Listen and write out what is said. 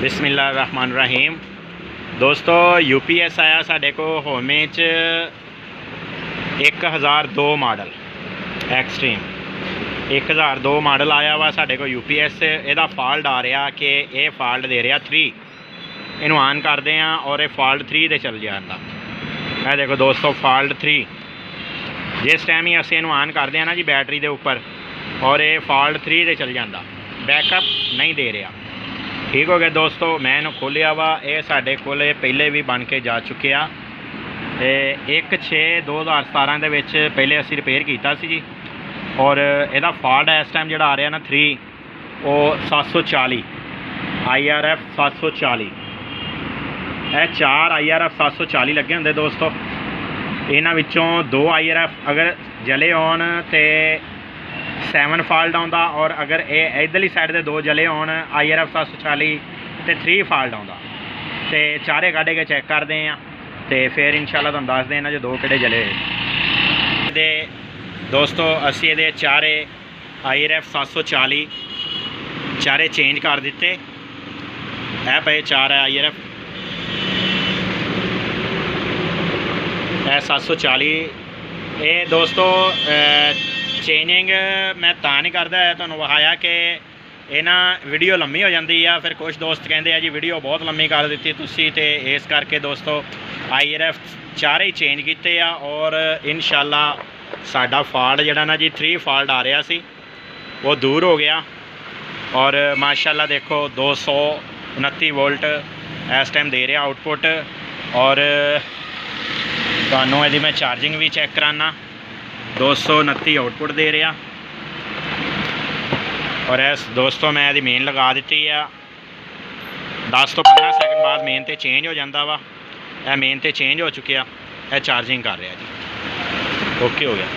बिस्मिल्लाहिर्रहमानिर्रहीम। दोस्तों UPS आया साढ़े को होमे च 1002 मॉडल एक्सट्रीम 1002 मॉडल आया वा साढ़े को UPS। ਇਹਦਾ ਫਾਲਟ ਆ ਰਿਹਾ कि ਇਹ ਫਾਲਟ ਦੇ ਰਿਹਾ 3 ਇਹਨੂੰ ਆਨ ਕਰਦੇ हैं और ये फॉल्ट 3 ਤੇ ਚੱਲ ਜਾਂਦਾ। ਇਹ देखो दोस्तों फॉल्ट 3 जिस टाइम ही ਅਸੀਂ ਇਹਨੂੰ ਆਨ ਕਰਦੇ हैं ना जी बैटरी के उपर और ये फॉल्ट 3 ਤੇ ਚੱਲ ਜਾਂਦਾ, बैकअप नहीं दे रहा। ठीक हो गया दोस्तों, मैं इन्हू खोलिया वा, ये साढ़े कोल पहले भी बन के जा चुके आ। 1/6/2017 ਦੇ ਵਿੱਚ पहले असी रिपेयर किया सी जी। और ਇਹਦਾ फॉल्ट इस टाइम जो आ रहा ना 3 वो 740 IRF 740 ਇਹ 4 IRF 740 लगे होंगे दोस्तों। इन्हां विचों 2 IRF अगर जले होण ते 7 फॉल्ट आता, और अगर ये इधरली साइड के 2 जले होण IRF 740 तो 3 फॉल्ट आता। तो चारे कढ़ के चेक करते हैं तो फिर इंशाल्लाह तुहानूं दस देना जो 2 किहड़े जले हुए। दोस्तों असी ये चारे IRF 740 चारे चेंज कर दिते। है पे 4 है IRF 740। ये दोस्तों चेंजिंग मैं तां नहीं करता है, तुहानूं विखाया कि ये ना वीडियो लंबी हो जाती है। फिर कुछ दोस्त कहते हैं जी वीडियो बहुत लंबी कर दी तुसी, तो इस करके दोस्तों IRF चारे ही चेंज किए आ। और इंशाल्लाह साडा फॉल्ट जिहड़ा ना जी 3 फॉल्ट आ रहा सी वो दूर हो गया। और माशाल्लाह देखो 229 वोल्ट इस टाइम दे रहा आउटपुट। और तुहानूं इहदी मैं चार्जिंग भी चेक कराना, 229 आउटपुट दे रहा। और इस दोस्तों मैं यदि मेन लगा दी है, 10 तो 15 सेकंड बाद मेन तो चेंज हो जाता वा। यह मेन तो चेंज हो चुके, यह चार्जिंग कर रहा जी। ओके हो गया।